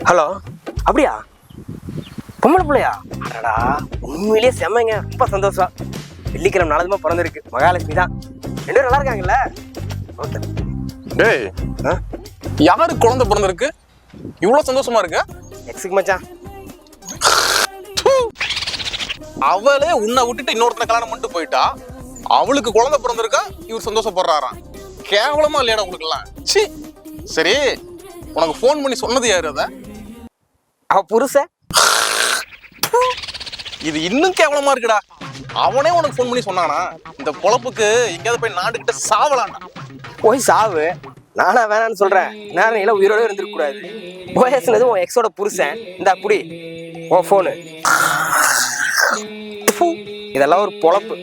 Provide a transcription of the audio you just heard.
Hello, அப்படியா? பொம்பளை பிள்ளையா? அடடா, உண்மையிலேயே செம்மங்க, ரொம்ப சந்தோஷம். வெள்ளிக்கிழமை நாளதுமா பிறந்திருக்கு, மகாலட்சுமி தான். 2 பேரும் நல்லா இருக்காங்கல்ல? ஓகே. டேய், யாரு குழந்தை பிறந்திருக்கு? இவ்வளவு சந்தோஷமா இருக்கு? எக்ஸுக்கு மச்சான். அவளே உன்னை விட்டுட்டு இன்னொருத்தனை கல்யாணம் பண்ணிட்டு போயிட்டா, அவளுக்கு குழந்தை பிறந்திருக்கா, இவர் சந்தோஷப்படுறாராம். கேவலமா இல்லையாடா உங்களுக்கு எல்லாம்? சி. சரி, உனக்கு போன் பண்ணி சொன்னது யாரு? அத அவ புருஷன். இது இன்னும் கேவலமா இருக்குடா. அவனே உனக்கு போன் பண்ணி சொன்னானா? இந்த பொழப்புக்கு எங்கேயாவது போய் நாடுகிட்ட சாவலாம்டா. போய் சாவு. நானா வேணான்னு சொல்றேன்? நேரம் எல்லாம் உயிரோட இருந்திருக்க கூடாது. ஓஎஸ்னது உன் எக்ஸோட புருஷன். இந்த அப்படி உன் போனு. இதெல்லாம் ஒரு பொழப்பு.